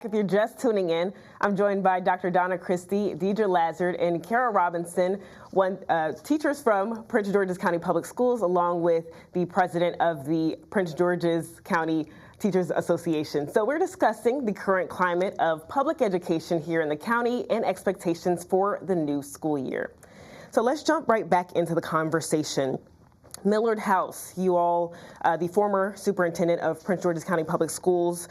If you're just tuning in, I'm joined by Dr. Donna, Christy, Deidra, Lazard, and Kara Robinson, teachers from Prince George's County Public Schools, along with the president of the Prince George's County Teachers Association. So we're discussing the current climate of public education here in the county and expectations for the new school year. So let's jump right back into the conversation. Millard House, you all, the former superintendent of Prince George's County Public Schools,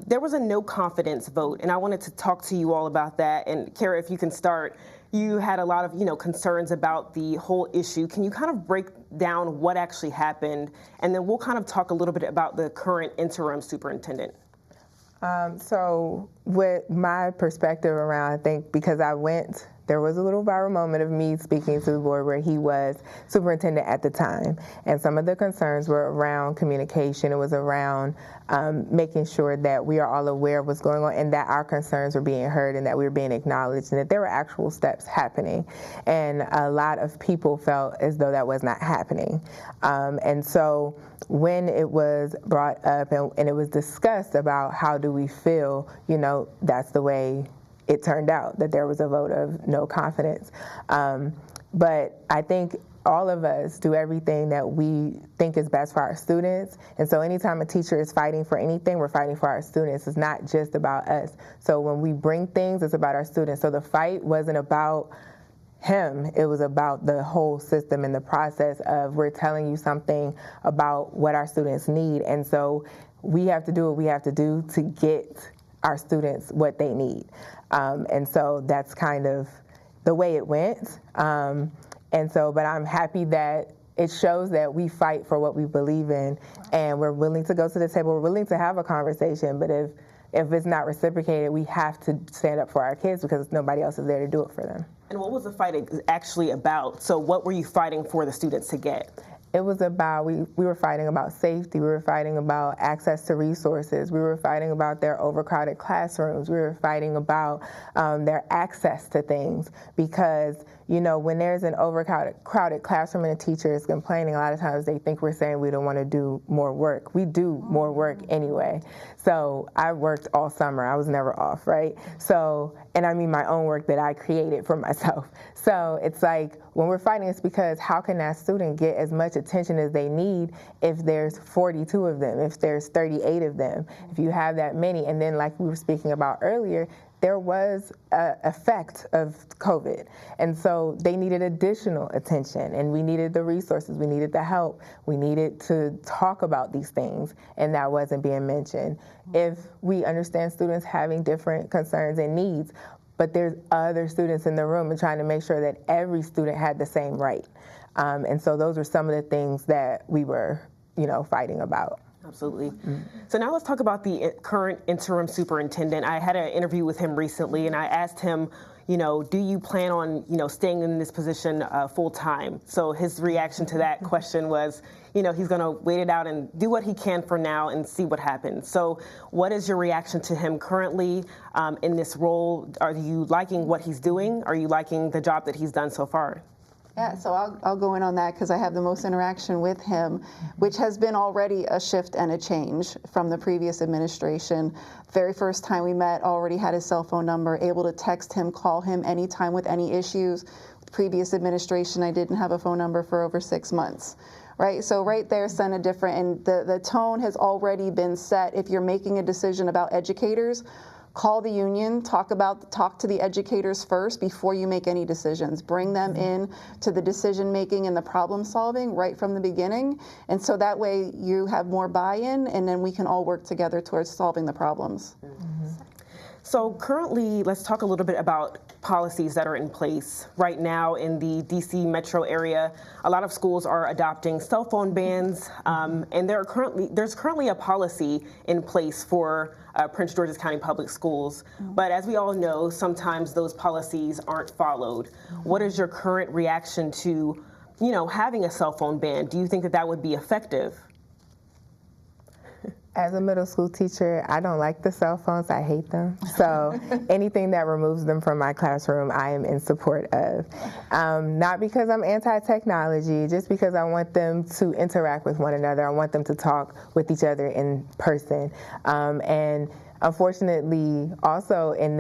there was a no confidence vote, and I wanted to talk to you all about that. And Kara, if you can start, you had a lot of concerns about the whole issue. Can you kind of break down what actually happened, and then we'll kind of talk a little bit about the current interim superintendent. So with my perspective around, I think because there was a little viral moment of me speaking to the board where he was superintendent at the time. And some of the concerns were around communication. It was around making sure that we are all aware of what's going on and that our concerns were being heard and that we were being acknowledged and that there were actual steps happening. And a lot of people felt as though that was not happening. And so when it was brought up and it was discussed about how do we feel, that's the way it turned out, that there was a vote of no confidence. But I think all of us do everything that we think is best for our students. And so anytime a teacher is fighting for anything, we're fighting for our students. It's not just about us. So when we bring things, it's about our students. So the fight wasn't about him, it was about the whole system and the process of we're telling you something about what our students need. And so we have to do what we have to do to get our students what they need. And so that's kind of the way it went. But I'm happy that it shows that we fight for what we believe in, and we're willing to go to the table, we're willing to have a conversation, but if it's not reciprocated, we have to stand up for our kids because nobody else is there to do it for them. And what was the fight actually about? So what were you fighting for the students to get? It was about, we were fighting about safety, we were fighting about access to resources, we were fighting about their overcrowded classrooms, we were fighting about their access to things, because when there's an overcrowded classroom and a teacher is complaining, a lot of times they think we're saying we don't want to do more work. We do more work anyway. So I worked all summer, I was never off, right? So, and I mean my own work that I created for myself. So it's like, when we're fighting, it's because how can that student get as much attention as they need if there's 42 of them, if there's 38 of them, if you have that many? And then like we were speaking about earlier, there was an effect of COVID. And so they needed additional attention, and we needed the resources, we needed the help, we needed to talk about these things, and that wasn't being mentioned. If we understand students having different concerns and needs, but there's other students in the room and trying to make sure that every student had the same right. And so those are some of the things that we were, fighting about. Absolutely. So now let's talk about the current interim superintendent. I had an interview with him recently, and I asked him, do you plan on, staying in this position full time? So his reaction to that question was, he's going to wait it out and do what he can for now and see what happens. So what is your reaction to him currently in this role? Are you liking what he's doing? Are you liking the job that he's done so far? Yeah, so I'll go in on that because I have the most interaction with him, which has been already a shift and a change from the previous administration. Very first time we met, already had his cell phone number, able to text him, call him anytime with any issues. With previous administration, I didn't have a phone number for over 6 months. Right, so right there sent a different, and the tone has already been set. If you're making a decision about educators, call the union, talk to the educators first before you make any decisions. Bring them in to the decision making and the problem solving right from the beginning. And so that way you have more buy-in, and then we can all work together towards solving the problems. So currently, let's talk a little bit about policies that are in place right now in the DC metro area. A lot of schools are adopting cell phone bans, and there's currently a policy in place for Prince George's County Public Schools. But as we all know, sometimes those policies aren't followed. What is your current reaction to, having a cell phone ban? Do you think that would be effective? As a middle school teacher, I don't like the cell phones. I hate them. So anything that removes them from my classroom, I am in support of. Not because I'm anti-technology, just because I want them to interact with one another. I want them to talk with each other in person. And unfortunately, also in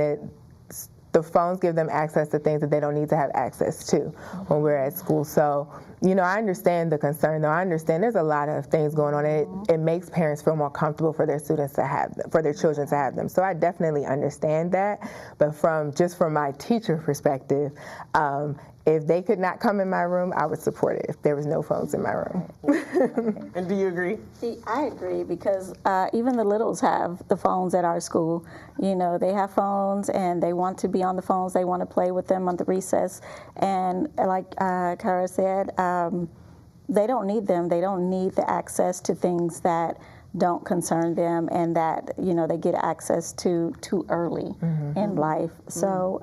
the phones give them access to things that they don't need to have access to when we're at school. So, you know, I understand the concern, though. I understand there's a lot of things going on. It makes parents feel more comfortable for their students to have them, for their children to have them. So I definitely understand that. But from my teacher perspective, if they could not come in my room, I would support it if there was no phones in my room. And do you agree? See, I agree because even the littles have the phones at our school. You know, they have phones and they want to be on the phones. They want to play with them on the recess. And like Kara said, they don't need them. They don't need the access to things that don't concern them and that, you know, they get access to too early in life. So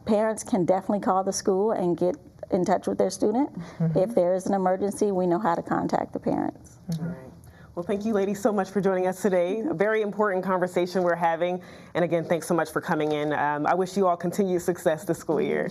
parents can definitely call the school and get in touch with their student. If there is an emergency, we know how to contact the parents. All right. Well, thank you ladies so much for joining us today. A very important conversation we're having. And again, thanks so much for coming in. I wish you all continued success this school year.